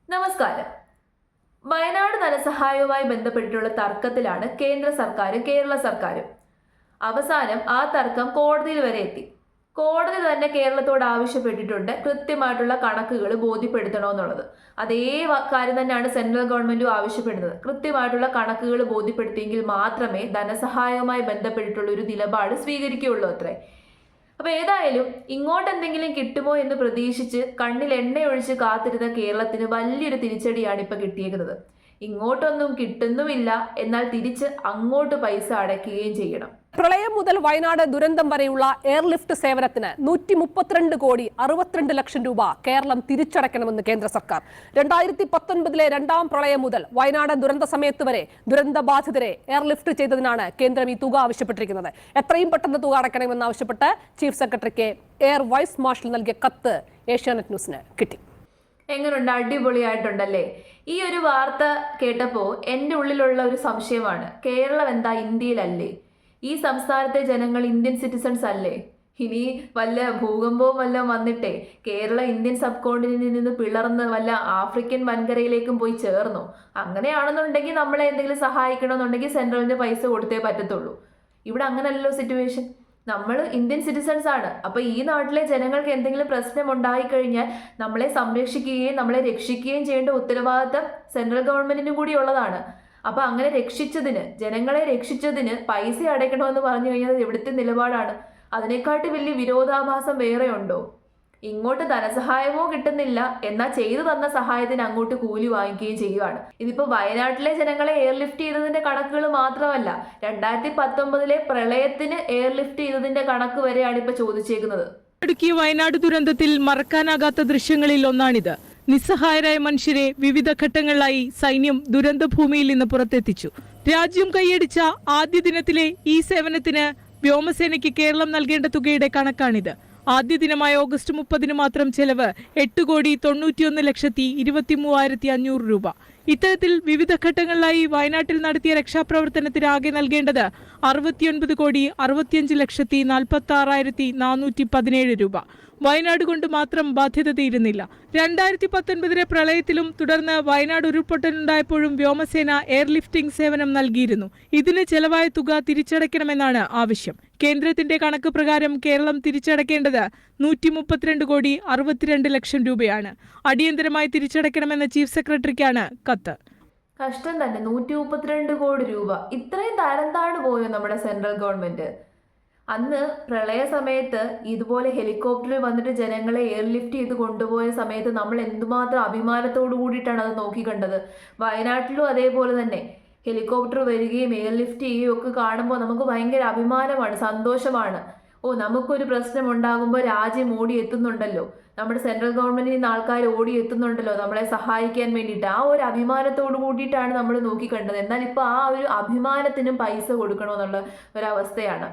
നമസ്കാരം. വയനാട് ധനസഹായവുമായി ബന്ധപ്പെട്ടിട്ടുള്ള തർക്കത്തിലാണ് കേന്ദ്ര സർക്കാരും കേരള സർക്കാരും. അവസാനം ആ തർക്കം കോടതിയിൽ വരെ എത്തി. കോടതി തന്നെ കേരളത്തോട് ആവശ്യപ്പെട്ടിട്ടുണ്ട് കൃത്യമായിട്ടുള്ള കണക്കുകൾ ബോധ്യപ്പെടുത്തണമെന്നുള്ളത്. അതേ കാര്യം തന്നെയാണ് സെൻട്രൽ ഗവൺമെന്റും ആവശ്യപ്പെടുന്നത്. കൃത്യമായിട്ടുള്ള കണക്കുകൾ ബോധ്യപ്പെടുത്തിയെങ്കിൽ മാത്രമേ ധനസഹായവുമായി ബന്ധപ്പെട്ടിട്ടുള്ള ഒരു നിലപാട് സ്വീകരിക്കുകയുള്ളൂ അത്രേ. അപ്പൊ ഏതായാലും ഇങ്ങോട്ട് എന്തെങ്കിലും കിട്ടുമോ എന്ന് പ്രതീക്ഷിച്ച് കണ്ണിൽ എണ്ണയൊഴിച്ച് കാത്തിരുന്ന കേരളത്തിന് വലിയൊരു തിരിച്ചടിയാണ് ഇപ്പൊ കിട്ടിയേക്കുന്നത്. ഇങ്ങോട്ടൊന്നും കിട്ടുന്നുമില്ല, എന്നാൽ തിരിച്ച് അങ്ങോട്ട് പൈസ അടയ്ക്കുകയും ചെയ്യണം. പ്രളയം മുതൽ വയനാട് ദുരന്തം വരെയുള്ള എയർലിഫ്റ്റ് സേവനത്തിന് 132 കോടി 62 ലക്ഷം രൂപ കേരളം തിരിച്ചടയ്ക്കണമെന്ന് കേന്ദ്ര സർക്കാർ. 2019 രണ്ടാം പ്രളയം മുതൽ വയനാട് ദുരന്ത സമയത്ത് വരെ ദുരന്തബാധിതരെ എയർലിഫ്റ്റ് ചെയ്തതിനാണ് കേന്ദ്രം ഈ തുക ആവശ്യപ്പെട്ടിരിക്കുന്നത്. എത്രയും പെട്ടെന്ന് തുക അടയ്ക്കണമെന്നാവശ്യപ്പെട്ട് ചീഫ് സെക്രട്ടറിക്ക് എയർ വൈസ് മാർഷൽ നൽകിയ കത്ത് ഏഷ്യാനെറ്റ് ന്യൂസിന് കിട്ടി. എങ്ങനെയുണ്ട്? അടിപൊളിയായിട്ടുണ്ടല്ലേ? ഈ ഒരു വാർത്ത കേട്ടപ്പോൾ എൻ്റെ ഉള്ളിലുള്ള ഒരു സംശയമാണ്, കേരളം എന്താ ഇന്ത്യയിലല്ലേ? ഈ സംസ്ഥാനത്തെ ജനങ്ങൾ ഇന്ത്യൻ സിറ്റിസൺസ് അല്ലേ? ഇനി വല്ല ഭൂകമ്പവും വല്ലതും വന്നിട്ടേ കേരള ഇന്ത്യൻ സബ് കോണ്ടിനെന്റിൽ നിന്ന് പിളർന്ന് വല്ല ആഫ്രിക്കൻ വൻകരയിലേക്കും പോയി ചേർന്നു? അങ്ങനെയാണെന്നുണ്ടെങ്കിൽ നമ്മളെ എന്തെങ്കിലും സഹായിക്കണമെന്നുണ്ടെങ്കിൽ സെൻട്രലിന് പൈസ കൊടുത്തേ പറ്റത്തുള്ളൂ. ഇവിടെ അങ്ങനല്ലല്ലോ സിറ്റുവേഷൻ. നമ്മൾ ഇന്ത്യൻ സിറ്റിസൺസ് ആണ്. അപ്പൊ ഈ നാട്ടിലെ ജനങ്ങൾക്ക് എന്തെങ്കിലും പ്രശ്നം ഉണ്ടായിക്കഴിഞ്ഞാൽ നമ്മളെ സംരക്ഷിക്കുകയും നമ്മളെ രക്ഷിക്കുകയും ചെയ്യേണ്ട ഉത്തരവാദിത്തം സെൻട്രൽ ഗവൺമെന്റിനും കൂടി ഉള്ളതാണ്. അപ്പൊ അങ്ങനെ ജനങ്ങളെ രക്ഷിച്ചതിന് പൈസ അടയ്ക്കണമെന്ന് പറഞ്ഞു കഴിഞ്ഞാൽ എവിടുത്തെ നിലപാടാണ്? അതിനെക്കാട്ടി വലിയ വിരോധാഭാസം വേറെ ഉണ്ടോ? ഇങ്ങോട്ട് ധനസഹായമോ കിട്ടുന്നില്ല, എന്നാൽ ചെയ്തു തന്ന സഹായത്തിന് അങ്ങോട്ട് കൂലി വാങ്ങിക്കുകയും ചെയ്യുകയാണ്. ഇതിപ്പോ വയനാട്ടിലെ ജനങ്ങളെ എയർലിഫ്റ്റ് ചെയ്തതിന്റെ കണക്കുകൾ മാത്രമല്ല, 2019 പ്രളയത്തിന് എയർലിഫ്റ്റ് ചെയ്തതിന്റെ കണക്ക് വരെയാണ് ഇപ്പൊ ചോദിച്ചേക്കുന്നത്. ഇടുക്കി വയനാട് ദുരന്തത്തിൽ മറക്കാനാകാത്ത ദൃശ്യങ്ങളിൽ ഒന്നാണിത്. നിസ്സഹായരായ മനുഷ്യരെ വിവിധ ഘട്ടങ്ങളിലായി സൈന്യം ദുരന്തഭൂമിയിൽ നിന്ന് പുറത്തെത്തിച്ചു. രാജ്യം കൈയടിച്ച ആദ്യ ദിനത്തിലെ ഈ സേവനത്തിന് വ്യോമസേനയ്ക്ക് കേരളം നൽകേണ്ട തുകയുടെ കണക്കാണിത്. ആദ്യ ദിനമായ ഓഗസ്റ്റ് 30 മാത്രം ചെലവ് 8,91,23,500 രൂപ. ഇത്തരത്തിൽ വിവിധ ഘട്ടങ്ങളിലായി വയനാട്ടിൽ നടത്തിയ രക്ഷാപ്രവർത്തനത്തിന് ആകെ നൽകേണ്ടത് 69,65,46,417 രൂപ. വയനാട് കൊണ്ട് മാത്രം ബാധ്യത തീരുന്നില്ല. 2019 പ്രളയത്തിലും തുടർന്ന് വയനാട് ഉരുൾപൊട്ടലുണ്ടായപ്പോഴും വ്യോമസേന എയർലിഫ്റ്റിംഗ് സേവനം നൽകിയിരുന്നു. ഇതിന് ചെലവായ തുക തിരിച്ചടയ്ക്കണമെന്നാണ് ആവശ്യം. കേന്ദ്രത്തിന്റെ കണക്ക് പ്രകാരം കേരളം തിരിച്ചടയ്ക്കേണ്ടത് 132 കോടി 62 ലക്ഷം രൂപയാണ്. അടിയന്തരമായി തിരിച്ചടയ്ക്കണമെന്ന ചീഫ് സെക്രട്ടറിക്കാണ് കത്ത്. കഷ്ടം തന്നെ, 132 കോടി രൂപ. ഇത്രയും തരംതാഴ്ന്നു പോയോ നമ്മുടെ സെൻട്രൽ ഗവൺമെന്റ്? അന്ന് പ്രളയ സമയത്ത് ഇതുപോലെ ഹെലികോപ്റ്ററിൽ വന്നിട്ട് ജനങ്ങളെ എയർലിഫ്റ്റ് ചെയ്ത് കൊണ്ടുപോയ സമയത്ത് നമ്മൾ എന്തുമാത്രം അഭിമാനത്തോടു കൂടിയിട്ടാണ് അത് നോക്കിക്കണ്ടത്. വയനാട്ടിലും അതേപോലെ തന്നെ ഹെലികോപ്റ്റർ വരികയും എയർലിഫ്റ്റ് ചെയ്യുകയും ഒക്കെ കാണുമ്പോൾ നമുക്ക് ഭയങ്കര അഭിമാനമാണ്, സന്തോഷമാണ്. നമുക്കൊരു പ്രശ്നം ഉണ്ടാകുമ്പോൾ രാജ്യം ഓടി എത്തുന്നുണ്ടല്ലോ, നമ്മുടെ സെൻട്രൽ ഗവൺമെന്റിൽ നിന്ന് ആൾക്കാർ ഓടി എത്തുന്നുണ്ടല്ലോ നമ്മളെ സഹായിക്കാൻ വേണ്ടിയിട്ട്. ആ ഒരു അഭിമാനത്തോടു കൂടിയിട്ടാണ് നമ്മൾ നോക്കിക്കണ്ടത്. എന്നാൽ ഇപ്പോൾ ആ ഒരു അഭിമാനത്തിനും പൈസ കൊടുക്കണമെന്നുള്ള ഒരവസ്ഥയാണ്.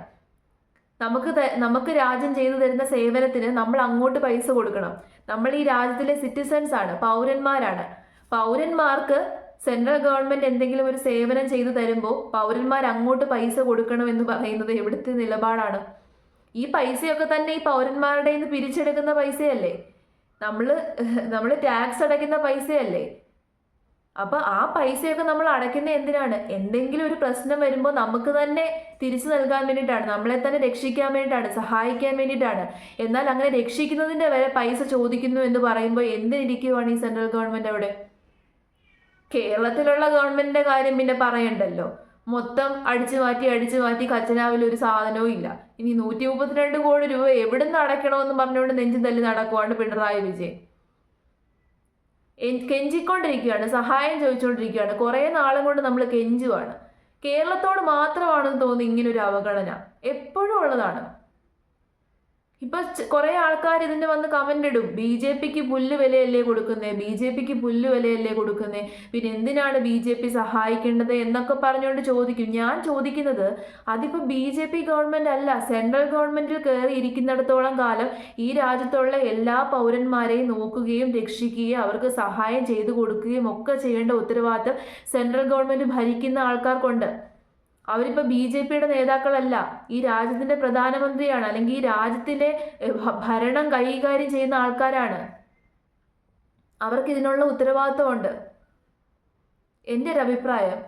നമുക്ക് രാജ്യം ചെയ്തു തരുന്ന സേവനത്തിന് നമ്മൾ അങ്ങോട്ട് പൈസ കൊടുക്കണം. നമ്മൾ ഈ രാജ്യത്തിലെ സിറ്റിസൺസ് ആണ്, പൗരന്മാരാണ്. പൗരന്മാർക്ക് സെൻട്രൽ ഗവൺമെന്റ് എന്തെങ്കിലും ഒരു സേവനം ചെയ്തു തരുമ്പോൾ പൗരന്മാർ അങ്ങോട്ട് പൈസ കൊടുക്കണം എന്ന് പറയുന്നത് എവിടുത്തെ നിലപാടാണ്? ഈ പൈസയൊക്കെ തന്നെ ഈ പൗരന്മാരുടെ നിന്ന് പിരിച്ചെടുക്കുന്ന പൈസയല്ലേ? നമ്മൾ ടാക്സ് അടയ്ക്കുന്ന പൈസയല്ലേ? അപ്പൊ ആ പൈസയൊക്കെ നമ്മൾ അടയ്ക്കുന്ന എന്തിനാണ്? എന്തെങ്കിലും ഒരു പ്രശ്നം വരുമ്പോൾ നമുക്ക് തന്നെ തിരിച്ചു നൽകാൻ വേണ്ടിയിട്ടാണ്, നമ്മളെ തന്നെ രക്ഷിക്കാൻ വേണ്ടിയിട്ടാണ്, സഹായിക്കാൻ വേണ്ടിയിട്ടാണ്. എന്നാൽ അങ്ങനെ രക്ഷിക്കുന്നതിന്റെ വരെ പൈസ ചോദിക്കുന്നു എന്ന് പറയുമ്പോൾ എന്തിനിരിക്കുവാണ് ഈ സെൻട്രൽ ഗവൺമെന്റ് അവിടെ? കേരളത്തിലുള്ള ഗവൺമെന്റിന്റെ കാര്യം പിന്നെ പറയണ്ടല്ലോ. മൊത്തം അടിച്ചു മാറ്റി ഖജനാവിൽ ഒരു സാധനവും ഇല്ല. ഇനി 132 കോടി രൂപ എവിടുന്ന് അടയ്ക്കണമെന്ന് പറഞ്ഞുകൊണ്ട് നെഞ്ചും തല്ലി നടക്കുവാണ് പിണറായി വിജയൻ. കെഞ്ചിക്കൊണ്ടിരിക്കുകയാണ്, സഹായം ചോദിച്ചുകൊണ്ടിരിക്കുകയാണ്. കുറേ നാളും കൊണ്ട് നമ്മൾ കെഞ്ചുവാണ്. കേരളത്തോട് മാത്രമാണെന്ന് തോന്നുന്നു ഇങ്ങനൊരു അവഗണന എപ്പോഴും ഉള്ളതാണ്. ഇപ്പൊ കുറെ ആൾക്കാർ ഇതിന് വന്ന് കമന്റ് ഇടും, BJPക്ക് പുല്ല് വിലയല്ലേ കൊടുക്കുന്നേ, BJPക്ക് പുല്ല് വിലയല്ലേ കൊടുക്കുന്നേ, പിന്നെ എന്തിനാണ് BJP സഹായിക്കേണ്ടത് എന്നൊക്കെ പറഞ്ഞുകൊണ്ട് ചോദിക്കും. ഞാൻ ചോദിക്കുന്നത്, അതിപ്പോ BJP ഗവൺമെന്റ് അല്ല, സെൻട്രൽ ഗവൺമെന്റിൽ കയറി ഇരിക്കുന്നിടത്തോളം കാലം ഈ രാജ്യത്തുള്ള എല്ലാ പൗരന്മാരെയും നോക്കുകയും രക്ഷിക്കുകയും അവർക്ക് സഹായം ചെയ്തു കൊടുക്കുകയും ഒക്കെ ചെയ്യേണ്ട ഉത്തരവാദിത്തം സെൻട്രൽ ഗവൺമെന്റ് ഭരിക്കുന്ന ആൾക്കാർക്കുണ്ട്. അവരിപ്പോ BJPയുടെ നേതാക്കളല്ല, ഈ രാജ്യത്തിന്റെ പ്രധാനമന്ത്രിയാണ്, അല്ലെങ്കിൽ ഈ രാജ്യത്തിലെ ഭരണം കൈകാര്യം ചെയ്യുന്ന ആൾക്കാരാണ്. അവർക്ക് ഇതിനുള്ള ഉത്തരവാദിത്വമുണ്ട്. എൻ്റെ ഒരു അഭിപ്രായം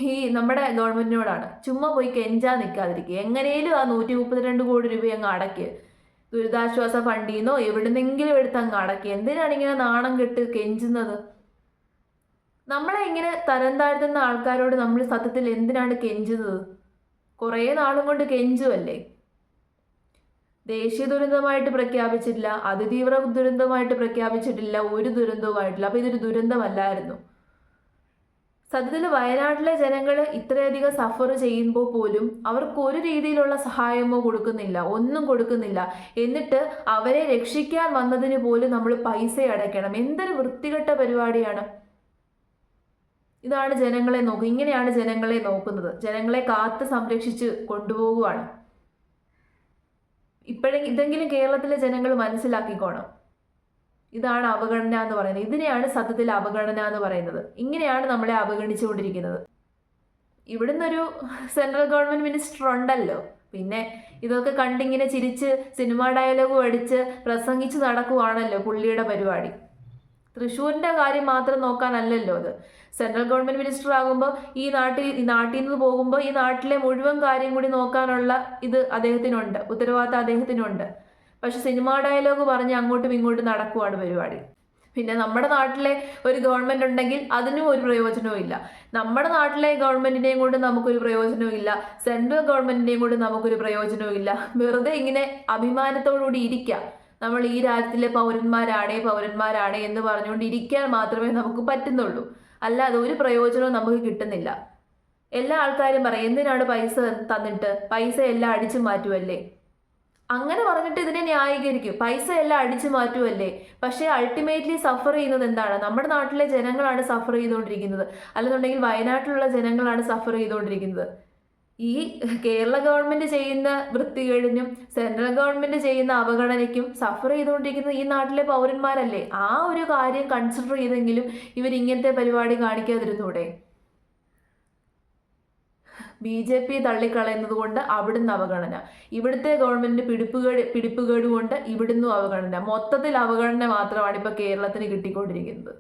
ഈ നമ്മുടെ ഗവൺമെൻറ്റിനോടാണ്, ചുമ്മാ പോയി കെഞ്ചാൻ നിൽക്കാതിരിക്കുക. എങ്ങനെയും ആ 132 കോടി രൂപ അങ്ങ് അടയ്ക്ക്. ദുരിതാശ്വാസ ഫണ്ടിൽ നിന്നോ എവിടുന്നെങ്കിലും എടുത്ത് അങ്ങ് അടയ്ക്കുക. എന്തിനാണ് ഇങ്ങനെ നാണം കെട്ട് കെഞ്ചുന്നത്? നമ്മളെ ഇങ്ങനെ തരം താഴ്ത്തുന്ന ആൾക്കാരോട് നമ്മൾ സത്യത്തിൽ എന്തിനാണ് കെഞ്ചുന്നത്? കുറേ നാളും കൊണ്ട് കെഞ്ചുമല്ലേ. ദേശീയ ദുരന്തമായിട്ട് പ്രഖ്യാപിച്ചിട്ടില്ല, അതിതീവ്ര ദുരന്തമായിട്ട് പ്രഖ്യാപിച്ചിട്ടില്ല, ഒരു ദുരന്തവുമായിട്ടില്ല. അപ്പോൾ ഇതൊരു ദുരന്തമല്ലായിരുന്നു. സത്യത്തിൽ വയനാട്ടിലെ ജനങ്ങൾ ഇത്രയധികം സഫർ ചെയ്യുമ്പോൾ പോലും അവർക്ക് ഒരു രീതിയിലുള്ള സഹായമോ കൊടുക്കുന്നില്ല, ഒന്നും കൊടുക്കുന്നില്ല. എന്നിട്ട് അവരെ രക്ഷിക്കാൻ വന്നതിന് പോലും നമ്മൾ പൈസ അടയ്ക്കണം. എന്തൊരു വൃത്തികെട്ട പരിപാടിയാണ്. ഇതാണ് ജനങ്ങളെ ഇങ്ങനെയാണ് ജനങ്ങളെ നോക്കുന്നത്. ജനങ്ങളെ കാത്ത് സംരക്ഷിച്ച് കൊണ്ടുപോകുവാണ്. ഇതെങ്കിലും കേരളത്തിലെ ജനങ്ങൾ മനസ്സിലാക്കിക്കോണം. ഇതാണ് അവഗണന എന്ന് പറയുന്നത്. ഇതിനെയാണ് സത്യത്തിൽ അവഗണന എന്ന് പറയുന്നത്. ഇങ്ങനെയാണ് നമ്മളെ അവഗണിച്ചുകൊണ്ടിരിക്കുന്നത്. ഇവിടുന്ന് ഒരു സെൻട്രൽ ഗവൺമെന്റ് മിനിസ്റ്റർ ഉണ്ടല്ലോ, പിന്നെ ഇതൊക്കെ കണ്ടിങ്ങനെ ചിരിച്ച് സിനിമാ ഡയലോഗും അടിച്ച് പ്രസംഗിച്ച് നടക്കുവാണല്ലോ പുള്ളിയുടെ പരിപാടി. തൃശ്ശൂരിൻ്റെ കാര്യം മാത്രം നോക്കാനല്ലല്ലോ അത്. സെൻട്രൽ ഗവൺമെന്റ് മിനിസ്റ്റർ ആകുമ്പോൾ ഈ നാട്ടിൽ നിന്ന് പോകുമ്പോൾ ഈ നാട്ടിലെ മുഴുവൻ കാര്യം കൂടി നോക്കാനുള്ള ഇത് അദ്ദേഹത്തിനുണ്ട്, ഉത്തരവാദിത്തം അദ്ദേഹത്തിനുണ്ട്. പക്ഷെ സിനിമാ ഡയലോഗ് പറഞ്ഞ് അങ്ങോട്ടും ഇങ്ങോട്ടും നടക്കുവാണ് പരിപാടി. പിന്നെ നമ്മുടെ നാട്ടിലെ ഒരു ഗവൺമെന്റ് ഉണ്ടെങ്കിൽ അതിനും ഒരു പ്രയോജനവും ഇല്ല. നമ്മുടെ നാട്ടിലെ ഗവൺമെന്റിനെയും കൊണ്ട് നമുക്കൊരു പ്രയോജനവും ഇല്ല, സെൻട്രൽ ഗവൺമെന്റിനെയും കൊണ്ട് നമുക്കൊരു പ്രയോജനവും ഇല്ല. വെറുതെ ഇങ്ങനെ അഭിമാനത്തോടുകൂടി ഇരിക്കാം. നമ്മൾ ഈ രാജ്യത്തിലെ പൗരന്മാരാണേ എന്ന് പറഞ്ഞുകൊണ്ട് ഇരിക്കാൻ മാത്രമേ നമുക്ക് പറ്റുന്നുള്ളൂ. അല്ലാതെ ഒരു പ്രയോജനവും നമുക്ക് കിട്ടുന്നില്ല. എല്ലാ ആൾക്കാരും പറയും, എന്തിനാണ് പൈസ തന്നിട്ട്, പൈസ എല്ലാം അടിച്ചു മാറ്റുമല്ലേ. അങ്ങനെ പറഞ്ഞിട്ട് ഇതിനെ ന്യായീകരിക്കും. പൈസ എല്ലാം അടിച്ചു മാറ്റുമല്ലേ. പക്ഷേ അൾട്ടിമേറ്റ്ലി സഫർ ചെയ്യുന്നത് എന്താണ്? നമ്മുടെ നാട്ടിലെ ജനങ്ങളാണ് സഫർ ചെയ്തുകൊണ്ടിരിക്കുന്നത്. അല്ലെന്നുണ്ടെങ്കിൽ വയനാട്ടിലുള്ള ജനങ്ങളാണ് സഫർ ചെയ്തുകൊണ്ടിരിക്കുന്നത്. ഈ കേരള ഗവൺമെന്റ് ചെയ്യുന്ന വൃത്തികേടിനും സെൻട്രൽ ഗവൺമെന്റ് ചെയ്യുന്ന അവഗണനയ്ക്കും സഫർ ചെയ്തുകൊണ്ടിരിക്കുന്നത് ഈ നാട്ടിലെ പൗരന്മാരല്ലേ. ആ ഒരു കാര്യം കൺസിഡർ ചെയ്തെങ്കിലും ഇവരിങ്ങനത്തെ പരിപാടി കാണിക്കാതിരുന്നൂടെ? BJP തള്ളിക്കളയുന്നത് കൊണ്ട് അവിടുന്ന് അവഗണന, ഇവിടുത്തെ ഗവൺമെന്റിന് പിടിപ്പുകേട് കൊണ്ട് ഇവിടുന്നും അവഗണന. മൊത്തത്തിൽ അവഗണന മാത്രമാണ് ഇപ്പോൾ കേരളത്തിന് കിട്ടിക്കൊണ്ടിരിക്കുന്നത്.